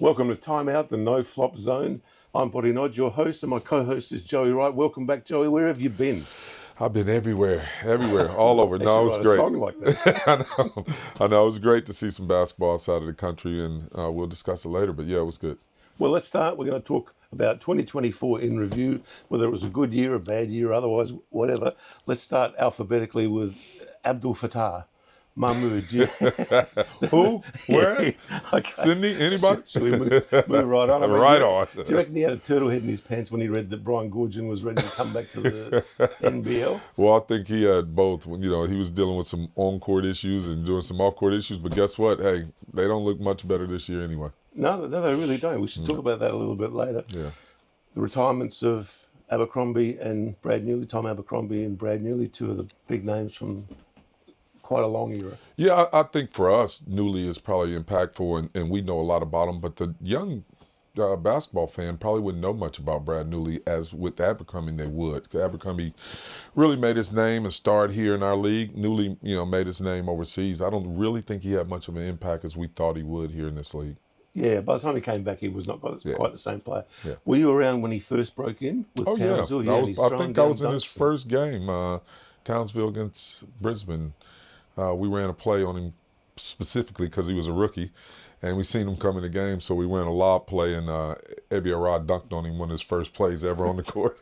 Welcome to Time Out, the No Flop Zone. I'm Boti Nagy, your host, and my co-host is Joey Wright. Welcome back, Joey. Where have you been? I've been everywhere, all over. No, it was great. A song like that. I know. It was great to see some basketball outside of the country, and we'll discuss it later. But yeah, it was good. Well, let's start. We're going to talk about 2024 in review, whether it was a good year, a bad year, otherwise, whatever. Let's start alphabetically with Abdelfattah. Mahmoud. Who? Where? Okay. Sydney? Anybody? Should we move right on? Right on. Do you reckon he had a turtle head in his pants when he read that Brian Goorjian was ready to come back to the NBL? Well, I think he had both. He was dealing with some on-court issues and doing some off-court issues. But guess what? Hey, they don't look much better this year anyway. No, they really don't. We should talk about that a little bit later. Yeah. The retirements of Abercrombie and Brad Newley, Tom Abercrombie and Brad Newley, two of the big names from quite a long era. Yeah, I think for us, Newley is probably impactful, and we know a lot about him. But the young basketball fan probably wouldn't know much about Brad Newley, as with Abercrombie they would. Abercrombie really made his name and starred here in our league. Newley, made his name overseas. I don't really think he had much of an impact as we thought he would here in this league. Yeah, by the time he came back, he was not quite the same player. Yeah. Were you around when he first broke in with Townsville? Yeah. I think I was in his first game, Townsville against Brisbane. We ran a play on him specifically because he was a rookie, and we seen him come in the game, so we ran a lob play, and Ebiara dunked on him, one of his first plays ever on the court.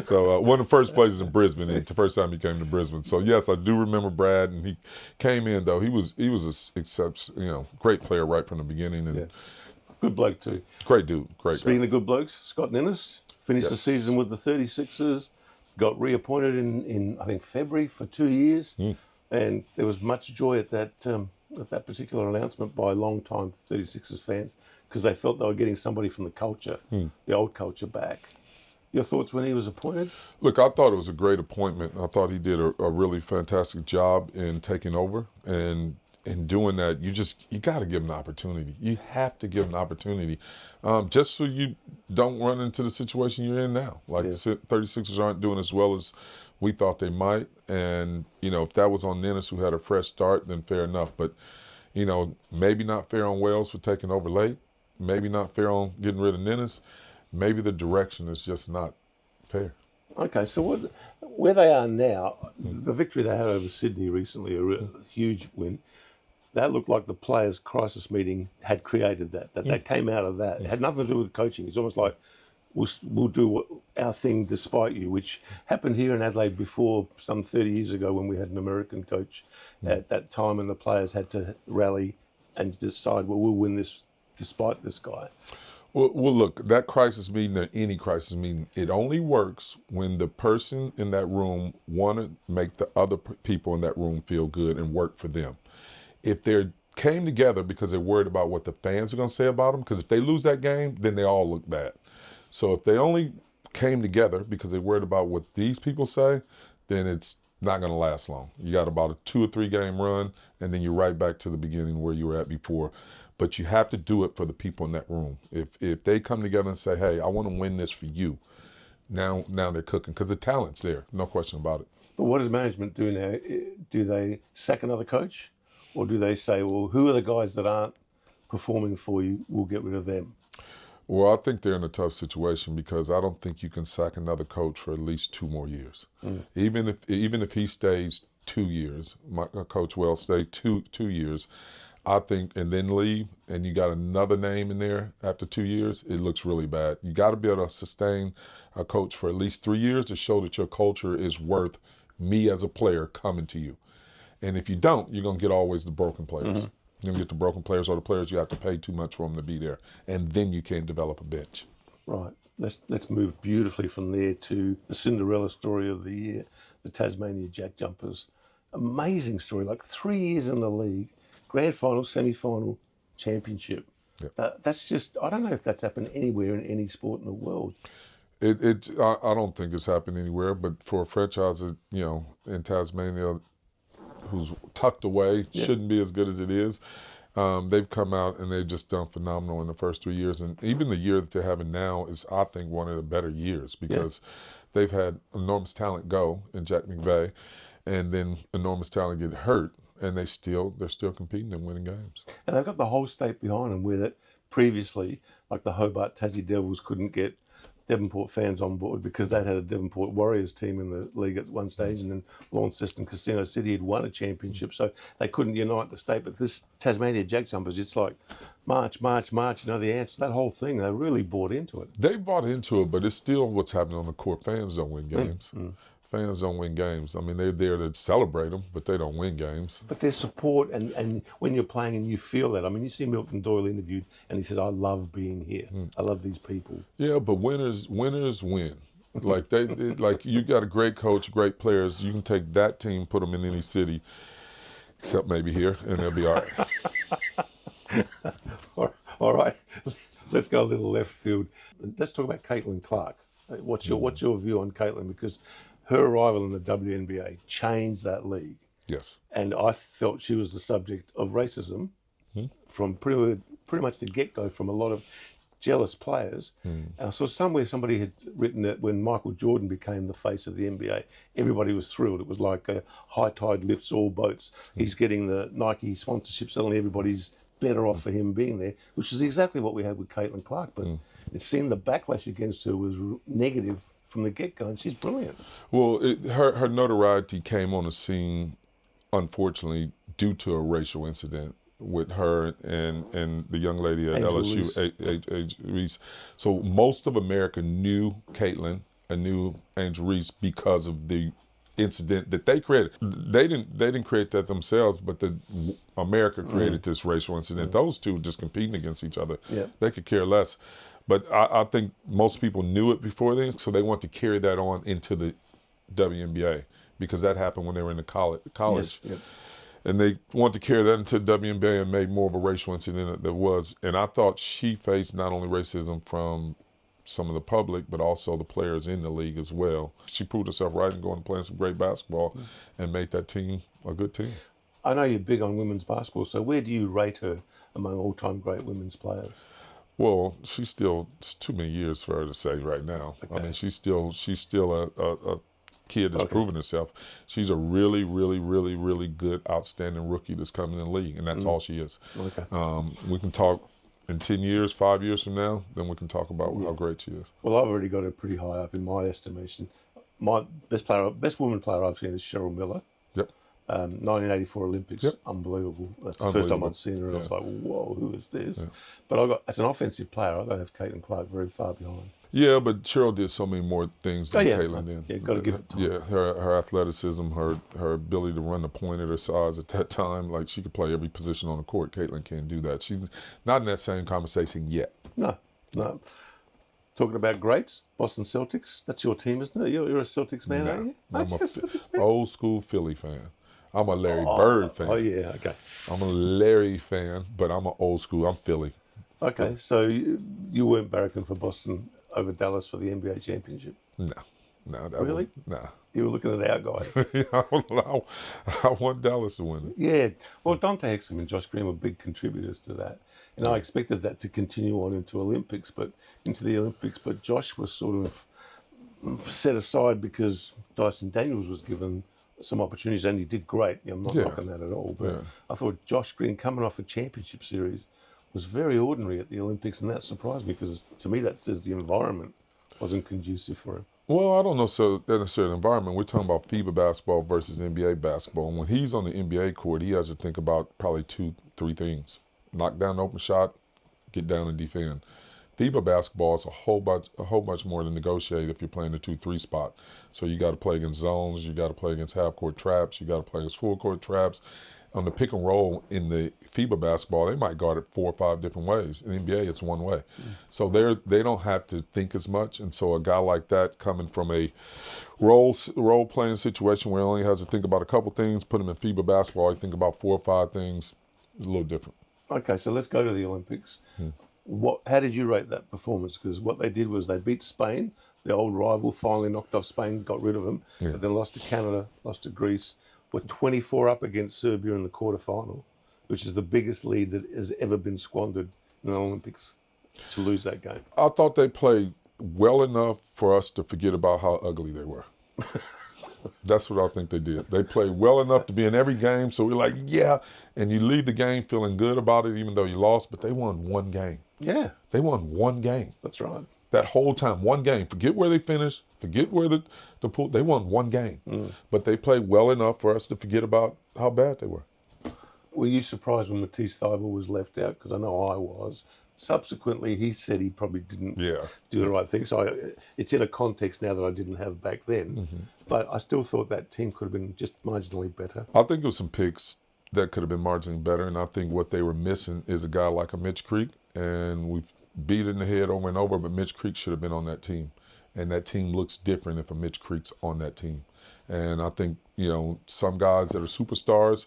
So one of the first plays in Brisbane, the first time he came to Brisbane. So yes, I do remember Brad, and he came in though. He was a great player right from the beginning, and good bloke too. Great dude, great. Speaking of good blokes, Scott Ninnis finished the season with the 36ers. Got reappointed in I think February for 2 years, and there was much joy at that particular announcement by long-time 36ers fans because they felt they were getting somebody from the culture, the old culture, back. Your thoughts when he was appointed? Look, I thought it was a great appointment. I thought he did a really fantastic job in taking over, and in doing that, you got to give him the opportunity. You have to give him the opportunity. Just so you don't run into the situation you're in now. The 36ers aren't doing as well as we thought they might. And, if that was on Ninnis, who had a fresh start, then fair enough. But, maybe not fair on Wells for taking over late. Maybe not fair on getting rid of Ninnis. Maybe the direction is just not fair. Okay, so where they are now, the victory they had over Sydney recently, a huge win, that looked like the players' crisis meeting had created that they came out of that. It had nothing to do with coaching. It's almost like we'll do our thing despite you, which happened here in Adelaide before some 30 years ago when we had an American coach at that time, and the players had to rally and decide, well, we'll win this despite this guy. Well, look, that crisis meeting or any crisis meeting, it only works when the person in that room want to make the other people in that room feel good and work for them. If they came together because they're worried about what the fans are going to say about them, because if they lose that game, then they all look bad. So if they only came together because they're worried about what these people say, then it's not going to last long. You got about a 2 or 3 game run, and then you're right back to the beginning where you were at before. But you have to do it for the people in that room. If they come together and say, hey, I want to win this for you, now they're cooking, because the talent's there, no question about it. But what does management do now? Do they sack another coach? Or do they say, well, who are the guys that aren't performing for you? We'll get rid of them. Well, I think they're in a tough situation because I don't think you can sack another coach for at least 2 more years. Even if he stays 2 years, Coach Wells stay two years, I think, and then leave, and you got another name in there after 2 years, it looks really bad. You got to be able to sustain a coach for at least 3 years to show that your culture is worth me as a player coming to you. And if you don't, you're going to get always the broken players. You're going to get the broken players or the players you have to pay too much for them to be there. And then you can't develop a bench. Right. Let's move beautifully from there to the Cinderella story of the year, the Tasmania Jackjumpers. Amazing story, like 3 years in the league, grand final, semi-final, championship. Yep. That's just, I don't know if that's happened anywhere in any sport in the world. I don't think it's happened anywhere, but for a franchise, in Tasmania, who's tucked away, shouldn't be as good as it is. They've come out and they've just done phenomenal in the first 3 years. And even the year that they're having now is, I think, one of the better years because they've had enormous talent go in Jack McVeigh, and then enormous talent get hurt. and they're still competing and winning games. And they've got the whole state behind them, where that previously, like the Hobart Tassie Devils couldn't get Devonport fans on board because they'd had a Devonport Warriors team in the league at one stage, and then Launceston Casino City had won a championship, so they couldn't unite the state. But this Tasmania Jackjumpers, it's like March, the answer, that whole thing, they really bought into it. They bought into it, but it's still what's happening on the court. Fans don't win games. Fans don't win games. I mean, they're there to celebrate them, but they don't win games. But their support, and when you're playing and you feel that. I mean, you see Milton Doyle interviewed, and he says, I love being here. I love these people. Yeah, but winners win. Like like you got a great coach, great players. You can take that team, put them in any city, except maybe here, and they'll be all right. All right. Let's go a little left field. Let's talk about Caitlin Clark. What's your view on Caitlin? Because her arrival in the WNBA changed that league. Yes. And I felt she was the subject of racism from pretty much the get-go from a lot of jealous players. So somewhere somebody had written that when Michael Jordan became the face of the NBA, everybody was thrilled. It was like a high tide lifts all boats. He's getting the Nike sponsorship, suddenly everybody's better off for him being there, which is exactly what we had with Caitlin Clark. But it seemed the backlash against her was negative from the get-go, and she's brilliant. Well, her notoriety came on the scene, unfortunately, due to a racial incident with her and the young lady at LSU, Reese. So most of America knew Caitlin and knew Angel Reese because of the incident that they created. They didn't create that themselves, but America created this racial incident. Those two just competing against each other. They could care less. But I think most people knew it before then, so they want to carry that on into the WNBA because that happened when they were in the college. Yes. And they want to carry that into the WNBA and made more of a racial incident than there was. And I thought she faced not only racism from some of the public, but also the players in the league as well. She proved herself right and going and playing some great basketball and made that team a good team. I know you're big on women's basketball, so where do you rate her among all-time great women's players? Well, it's too many years for her to say right now. Okay. I mean, she's still a kid that's proven herself. She's a really, really, really, really good, outstanding rookie that's coming in the league, and that's all she is. Okay. We can talk in 10 years, 5 years from now, then we can talk about how great she is. Well, I've already got her pretty high up in my estimation. My best woman player I've seen is Cheryl Miller. Yep. 1984 Olympics, unbelievable. That's the first time I'd seen her, and I was like, whoa, who is this? Yeah. But as an offensive player, I don't have Caitlin Clark very far behind. Yeah, but Cheryl did so many more things than Caitlin did. Yeah, got to give it time. Yeah, her athleticism, her ability to run the point at her size at that time, like she could play every position on the court. Caitlin can't do that. She's not in that same conversation yet. No. Talking about greats, Boston Celtics, that's your team, isn't it? You're a Celtics man, aren't you? I'm an old school Philly fan. I'm a Larry Bird fan. Oh, yeah, okay. I'm a Larry fan, but I'm an old school. I'm Philly. Okay, so you weren't barracking for Boston over Dallas for the NBA championship? No. Really? No. You were looking at our guys. I want Dallas to win it. Yeah. Well, Dante Exum and Josh Green were big contributors to that. And I expected that to continue on into the Olympics, but Josh was sort of set aside because Dyson Daniels was given some opportunities, and he did great. I'm not knocking that at all, but I thought Josh Green coming off a championship series was very ordinary at the Olympics, and that surprised me because to me that says the environment wasn't conducive for him. Well, I don't know necessarily environment. We're talking about FIBA basketball versus NBA basketball. And when he's on the NBA court, he has to think about probably 2-3 things: knock down an open shot, get down and defend. FIBA basketball is a whole bunch more to negotiate if you're playing the 2-3 spot. So you got to play against zones, you got to play against half court traps, you got to play against full court traps. On the pick and roll in the FIBA basketball, they might guard it 4 or 5 different ways. In the NBA, it's one way. So they don't have to think as much. And so a guy like that coming from a role playing situation where he only has to think about a couple things, put him in FIBA basketball, he think about 4 or 5 things. It's a little different. Okay, so let's go to the Olympics. How did you rate that performance? Because what they did was they beat Spain, the old rival, finally knocked off Spain, got rid of them, but then lost to Canada, lost to Greece, were 24 up against Serbia in the quarterfinal, which is the biggest lead that has ever been squandered in the Olympics, to lose that game. I thought they played well enough for us to forget about how ugly they were. That's what I think they did. They played well enough to be in every game, so we're like, yeah. And you leave the game feeling good about it, even though you lost, but they won one game. Yeah. They won one game. That's right. That whole time, one game. Forget where they finished, forget where the pool, they won one game. But they played well enough for us to forget about how bad they were. Were you surprised when Matisse Thybulle was left out? Because I know I was. Subsequently, he said he probably didn't do the right thing. So it's in a context now that I didn't have back then. But I still thought that team could have been just marginally better. I think there was some picks that could have been marginally better, and I think what they were missing is a guy like a Mitch Creek, and we've beat it in the head over and over, but Mitch Creek should have been on that team. And that team looks different if a Mitch Creek's on that team. And I think, some guys that are superstars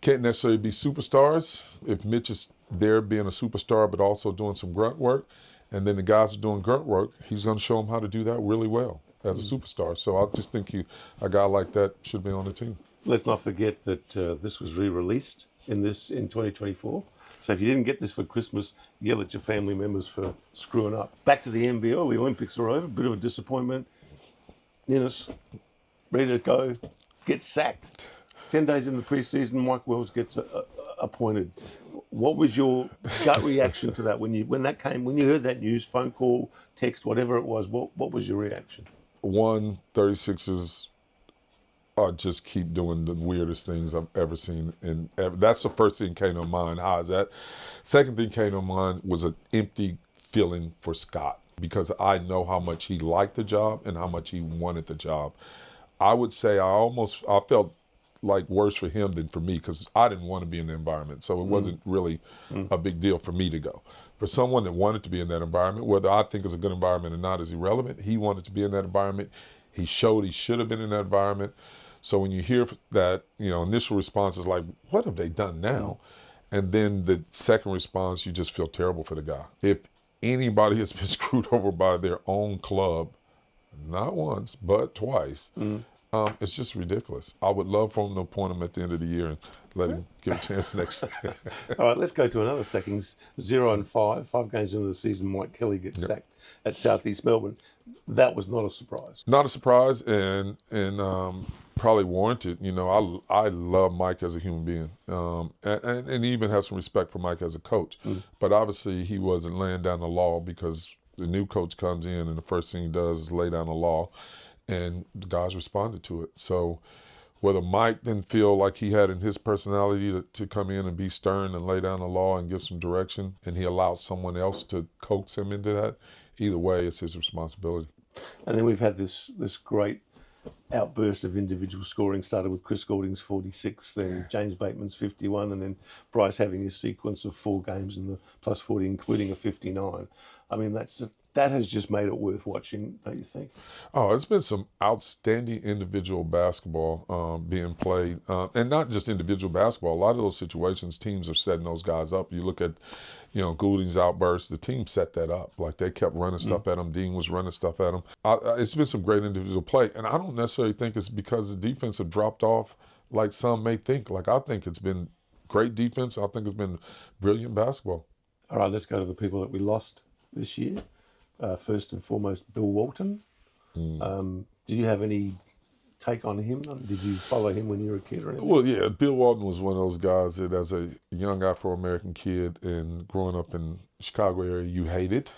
can't necessarily be superstars if Mitch is there being a superstar but also doing some grunt work. And then the guys are doing grunt work, he's going to show them how to do that really well as a superstar. So I just think a guy like that should be on the team. Let's not forget that this was re-released in 2024. So if you didn't get this for Christmas, yell at your family members for screwing up. Back to the NBL, the Olympics are over. Bit of a disappointment. Ninnis, ready to go, gets sacked. 10 days in the preseason, Mike Wells gets appointed. What was your gut reaction to that when you heard that news, phone call, text, whatever it was? What was your reaction? 36ers just keep doing the weirdest things I've ever seen, and that's the first thing came to mind. How is that? Second thing came to mind was an empty feeling for Scott, because I know how much he liked the job and how much he wanted the job. I would say I felt like worse for him than for me, because I didn't want to be in the environment. So it wasn't really a big deal for me to go. For someone that wanted to be in that environment, whether I think it's a good environment or not is irrelevant. He wanted to be in that environment. He showed he should have been in that environment. So when you hear that, initial response is like, what have they done now? And then the second response, you just feel terrible for the guy. If anybody has been screwed over by their own club, not once, but twice, it's just ridiculous. I would love for him to appoint him at the end of the year and let him give a chance next year. All right, let's go to another sacking. 0-5, 5 games into the season, Mike Kelley gets sacked at Southeast Melbourne. That was not a surprise. Not a surprise, and probably warranted. I love Mike as a human being, and even have some respect for Mike as a coach. But obviously, he wasn't laying down the law, because the new coach comes in and the first thing he does is lay down the law. And the guys responded to it. So whether Mike didn't feel like he had in his personality to come in and be stern and lay down the law and give some direction, and he allowed someone else to coax him into that, either way, it's his responsibility. And then we've had this great outburst of individual scoring. Started with Chris Goulding's 46, then James Bateman's 51, and then Bryce having his sequence of 4 games in the plus 40, including a 59. I mean, that has just made it worth watching, don't you think? Oh, it's been some outstanding individual basketball being played. And not just individual basketball. A lot of those situations, teams are setting those guys up. You look at, Goulding's outburst, the team set that up. Like, they kept running stuff at him. Dean was running stuff at him. It's been some great individual play. And I don't necessarily think it's because the defense have dropped off like some may think. Like, I think it's been great defense. I think it's been brilliant basketball. All right, let's go to the people that we lost this year. First and foremost, Bill Walton. Did you have any take on him? Did you follow him when you were a kid or anything? Well, yeah, Bill Walton was one of those guys that, as a young Afro-American kid and growing up in the Chicago area, you hated.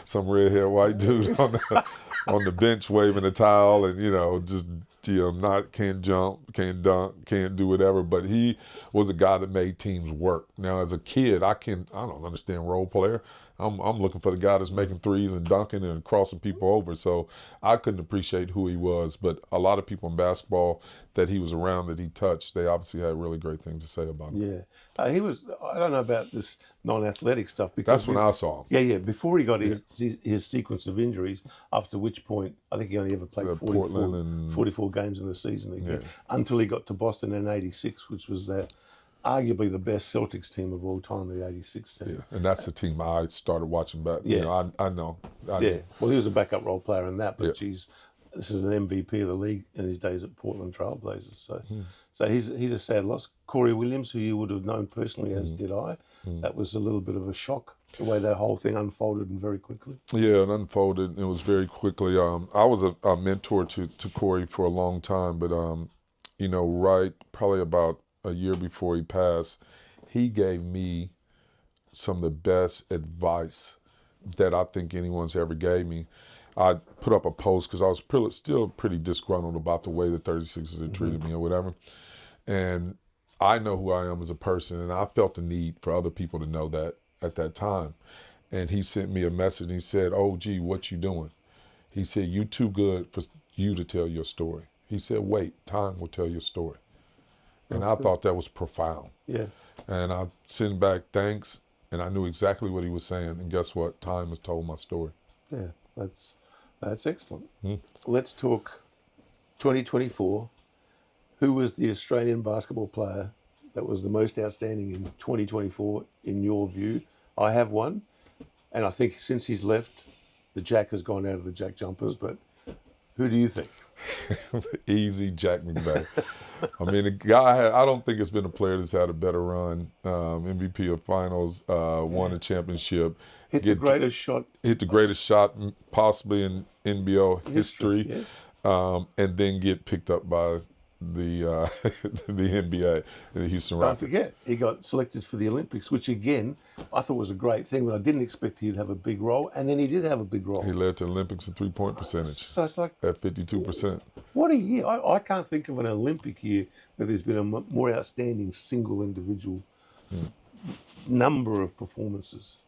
Some red-haired white dude on the bench waving a towel and, just can't jump, can't dunk, can't do whatever. But he was a guy that made teams work. Now, as a kid, I don't understand role player. I'm looking for the guy that's making threes and dunking and crossing people over. So I couldn't appreciate who he was. But a lot of people in basketball that he was around, that he touched, they obviously had really great things to say about him. Yeah. He was, I don't know about this non-athletic stuff. Because that's when I saw him. Yeah. Before he got his sequence of injuries, after which point, I think he only ever played 44 games in the season again, until he got to Boston in '86, which was arguably the best Celtics team of all time, the '86 team. Yeah, and that's the team I started watching back. Yeah. I know. Well, he was a backup role player in that, but geez, this is an MVP of the league in his days at Portland Trailblazers. So So he's a sad loss. Corey Williams, who you would have known personally, as did I. That was a little bit of a shock, the way that whole thing unfolded and very quickly. Yeah, it unfolded. It was very quickly. I was a mentor to Corey for a long time, but right probably about a year before he passed, he gave me some of the best advice that I think anyone's ever gave me. I put up a post because I was still pretty disgruntled about the way the 36ers had treated me or whatever. And I know who I am as a person, and I felt the need for other people to know that at that time. And he sent me a message, and he said, "Oh, gee, what you doing?" He said, "You too good for you to tell your story." He said, "Wait, time will tell your story." And I thought that was profound. Yeah. And I sent back thanks, and I knew exactly what he was saying. And guess what? Time has told my story. Yeah, that's excellent. Let's talk 2024. Who was the Australian basketball player that was the most outstanding in 2024 in your view? I have one, and I think since he's left, the Jack has gone out of the Jackjumpers, but who do you think? Easy, Jack McBay. I mean, the guy, I don't think it's been a player that's had a better run. MVP of finals, won a championship. Hit the greatest shot possibly in NBL history. Yeah. And then get picked up by the NBA, the Houston Rockets. Don't forget, he got selected for the Olympics, which again, I thought was a great thing, but I didn't expect he'd have a big role, and then he did have a big role. He led to Olympics in three-point percentage. So it's like at 52%. What a year! I can't think of an Olympic year where there's been a more outstanding single individual number of performances.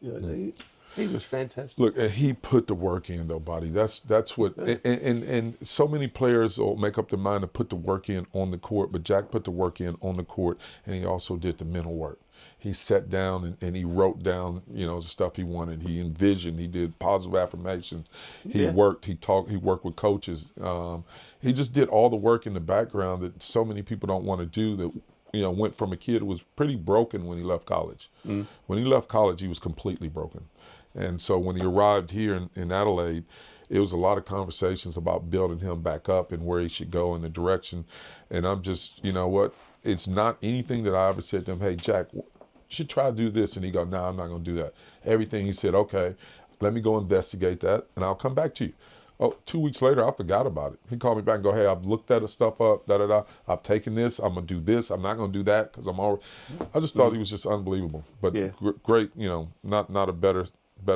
He was fantastic. Look, he put the work in, though, Boti. That's what, and so many players will make up their mind to put the work in on the court, but Jack put the work in on the court, and he also did the mental work. He sat down and he wrote down, the stuff he wanted. He envisioned. He did positive affirmations. He worked. He talked. He worked with coaches. He just did all the work in the background that so many people don't want to do. That went from a kid who was pretty broken when he left college. When he left college, he was completely broken. And so when he arrived here in Adelaide, it was a lot of conversations about building him back up and where he should go in the direction. And I'm just, it's not anything that I ever said to him, "Hey, Jack, you should try to do this." And he go, "No, I'm not going to do that." Everything he said, "Okay, let me go investigate that, and I'll come back to you." Oh, 2 weeks later, I forgot about it. He called me back and go, "Hey, I've looked that stuff up, I've taken this, I'm going to do this, I'm not going to do that," because I just thought he was just unbelievable. But great, not a better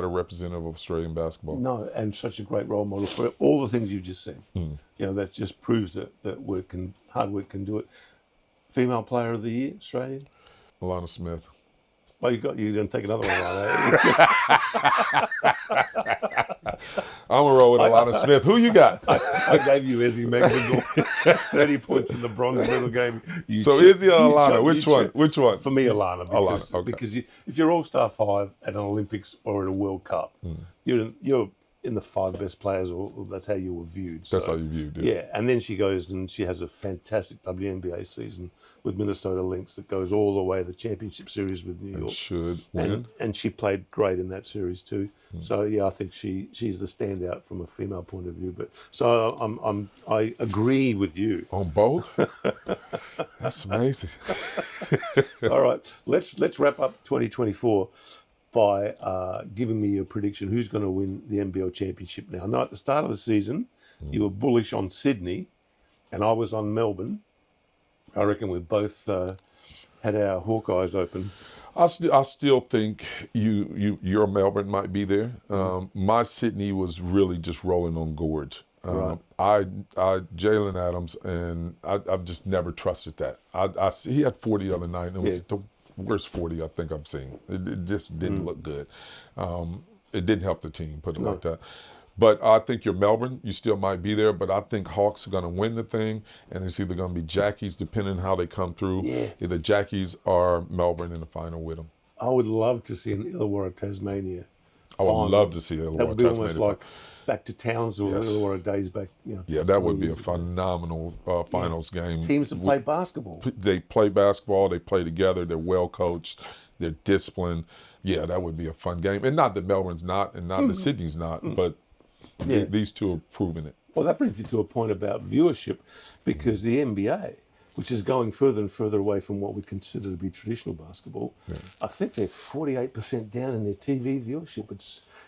representative of Australian basketball. No, and such a great role model for all the things you've just said. That just proves that hard work can do it. Female Player of the Year, Australian? Alana Smith. Well, you're going to take another one right now. I'm going to roll with Alana Smith. Who you got? I gave you Izzy McDougall 30 points in the bronze medal game. Izzy or Alana? Which one? For me, Alana. Because if you're All-Star 5 at an Olympics or at a World Cup, you're in the 5 best players, or that's how you were viewed. That's how you viewed it. Yeah, and then she goes and she has a fantastic WNBA season with Minnesota Lynx that goes all the way to the championship series with New York. And should win. And she played great in that series too. So I think she's the standout from a female point of view. But so I agree with you on both. That's amazing. All right, let's wrap up 2024 by giving me your prediction. Who's going to win the NBL championship now? Now, at the start of the season, you were bullish on Sydney, and I was on Melbourne. I reckon we both had our Hawkeyes open. I still think your Melbourne might be there. My Sydney was really just rolling on Gorge. Right. Jalen Adams, and I've just never trusted that. He had 40 the other night, and it was the worst 40 I think I've seen. It just didn't look good. It didn't help the team, put it like that. But I think your Melbourne, you still might be there, but I think Hawks are going to win the thing, and it's either going to be Jackies, depending on how they come through. Yeah. Either Jackies or Melbourne in the final with them. I would love to see an Illawarra, Tasmania. I would love to see Illawarra, Tasmania. That would be almost like back to Townsville, Illawarra days back. Yeah, that would be a phenomenal finals game. Teams that play basketball. They play basketball. They play together. They're well coached. They're disciplined. Yeah, that would be a fun game. And not that Melbourne's not, and not that Sydney's not, but these two have proven it. Well, that brings you to a point about viewership, because the NBA, which is going further and further away from what we consider to be traditional basketball. Yeah. I think they're 48% down in their TV viewership.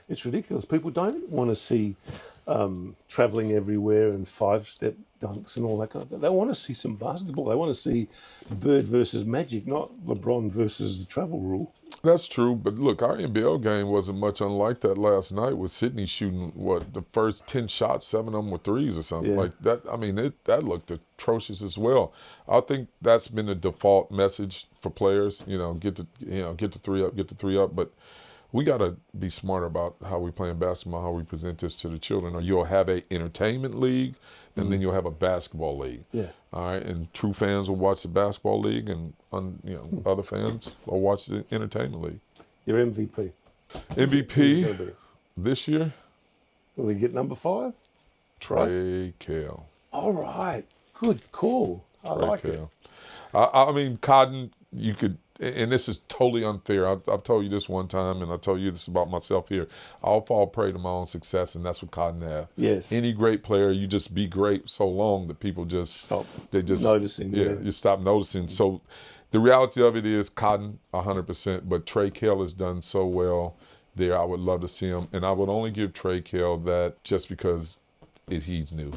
It's ridiculous. People don't want to see travelling everywhere and 5-step dunks and all that kind of thing. They want to see some basketball. They want to see Bird versus Magic, not LeBron versus the travel rule. That's true, but look, our NBL game wasn't much unlike that last night with Sydney shooting, the first 10 shots, 7 of them were threes or something like that. I mean, that looked atrocious as well. I think that's been the default message for players, get the three up, but we got to be smarter about how we play basketball, how we present this to the children, or you'll have a entertainment league, and then you'll have a basketball league. Yeah. All right, and true fans will watch the basketball league, and other fans will watch the entertainment league. Your MVP. MVP this year? Will he get number 5? Trey Kelley. All right, good call. I like it. I mean, Cotton, you could. And this is totally unfair. I've told you this one time, and I told you this about myself here. I'll fall prey to my own success, and that's what Cotton has. Yes. Any great player, you just be great so long that people just stop. They just noticing. Yeah, you stop noticing. So the reality of it is Cotton 100%, but Trey Kelley has done so well there. I would love to see him, and I would only give Trey Kelley that just because he's new.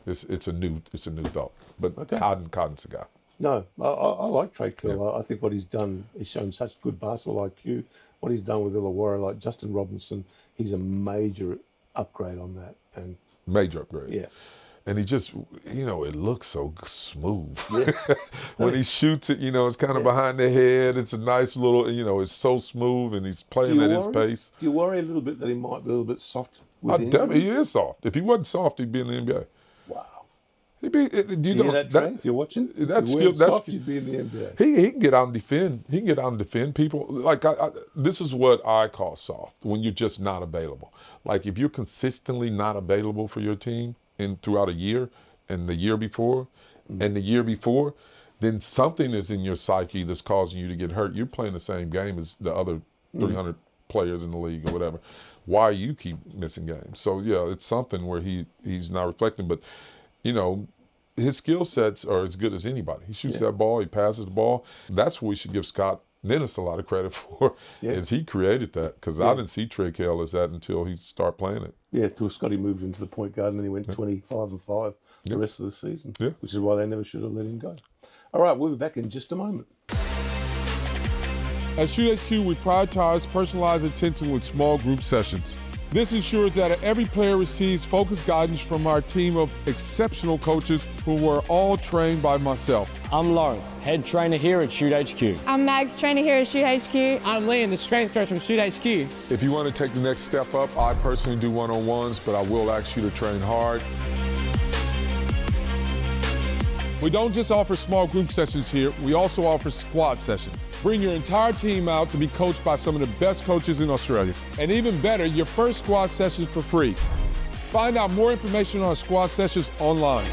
It's a new thought. But okay. Cotton's a guy. No, I like Trey Kelley. Yeah. I think what he's done, he's shown such good basketball IQ. What he's done with Illawarra, like Justin Robinson, he's a major upgrade on that. And major upgrade. Yeah. And he just, it looks so smooth. Yeah. When he shoots it, it's kind of behind the head. It's a nice little, it's so smooth, and he's playing at his pace. Do you worry a little bit that he might be a little bit soft with definitely, he is soft. If he wasn't soft, he'd be in the NBA. Wow. Do you hear that, Trey? If you're watching, you'd be in the NBA. He can get out and defend. He can get out and defend people. Like this is what I call soft, when you're just not available. Like if you're consistently not available for your team throughout a year, and the year before, and the year before, then something is in your psyche that's causing you to get hurt. You're playing the same game as the other 300 players in the league or whatever. Why you keep missing games? So yeah, it's something where he's not reflecting, but. His skill sets are as good as anybody. He shoots that ball, he passes the ball. That's what we should give Scott Ninnis a lot of credit for, is he created that. Because I didn't see Trey Kelley as that until he started playing it. Yeah, until Scotty moved into the point guard, and then he went 25-5 the rest of the season, which is why they never should have let him go. All right, we'll be back in just a moment. At Shoot HQ, we prioritize personalized attention with small group sessions. This ensures that every player receives focused guidance from our team of exceptional coaches who were all trained by myself. I'm Lawrence, head trainer here at Shoot HQ. I'm Mags, trainer here at Shoot HQ. I'm Liam, the strength coach from Shoot HQ. If you want to take the next step up, I personally do one-on-ones, but I will ask you to train hard. We don't just offer small group sessions here, we also offer squad sessions. Bring your entire team out to be coached by some of the best coaches in Australia. And even better, your first squad session for free. Find out more information on squad sessions online.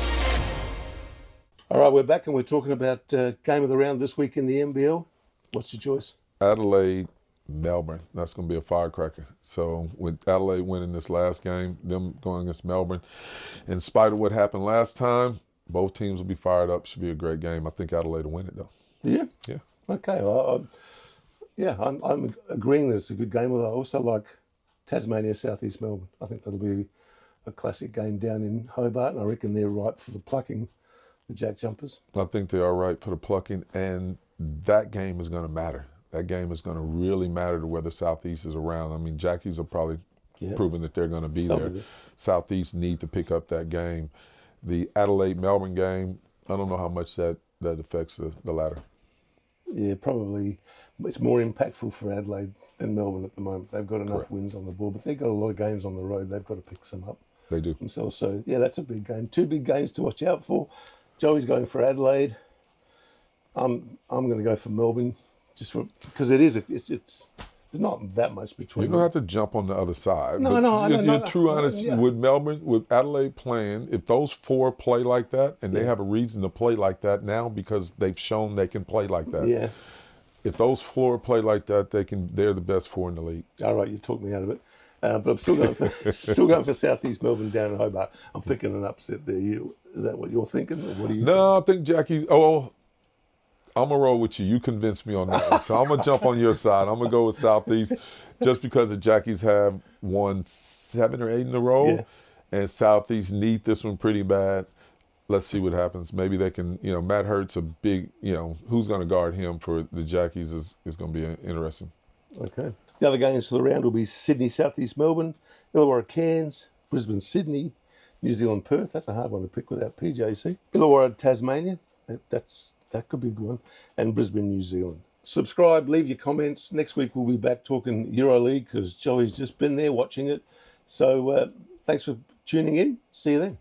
All right, we're back and we're talking about game of the round this week in the NBL. What's your choice? Adelaide, Melbourne. That's going to be a firecracker. So with Adelaide winning this last game, them going against Melbourne, in spite of what happened last time, both teams will be fired up. Should be a great game. I think Adelaide will win it, though. Yeah? Yeah. Okay. Well, I'm agreeing that it's a good game. I also like Tasmania, Southeast Melbourne. I think that'll be a classic game down in Hobart, and I reckon they're ripe for the plucking, the Jackjumpers. I think they are ripe for the plucking, and that game is going to matter. That game is going to really matter to whether Southeast is around. I mean, Jackies are probably proving that they're going to be there. Southeast need to pick up that game. The Adelaide-Melbourne game, I don't know how much that affects the latter. Yeah, probably. It's more impactful for Adelaide than Melbourne at the moment. They've got enough wins on the board, but they've got a lot of games on the road. They've got to pick some up. They do. Themselves. So, yeah, that's a big game. 2 big games to watch out for. Joey's going for Adelaide. I'm going to go for Melbourne, just because it's there's not that much between them. You don't have to jump on the other side. No, You're true honest. With Melbourne, with Adelaide playing, if those 4 play like that, and they have a reason to play like that now because they've shown they can play like that. Yeah. If those 4 play like that, they're the best 4 in the league. All right, you talked me out of it. But I'm still going for Southeast Melbourne down in Hobart. I'm picking an upset there. Is that what you're thinking, or what do you think? No, I think Jackie. Oh, I'm gonna roll with you. You convinced me on that one, so I'm gonna jump on your side. I'm gonna go with Southeast, just because the Jackies have won 7 or 8 in a row, and Southeast need this one pretty bad. Let's see what happens. Maybe they can. Matt Hurt's a big. Who's gonna guard him for the Jackies is gonna be interesting. Okay. The other games for the round will be Sydney, Southeast Melbourne, Illawarra, Cairns, Brisbane, Sydney, New Zealand, Perth. That's a hard one to pick without PJC. Illawarra, Tasmania. That could be a good one. And Brisbane, New Zealand. Subscribe, leave your comments. Next week we'll be back talking EuroLeague because Joey's just been there watching it. So thanks for tuning in. See you then.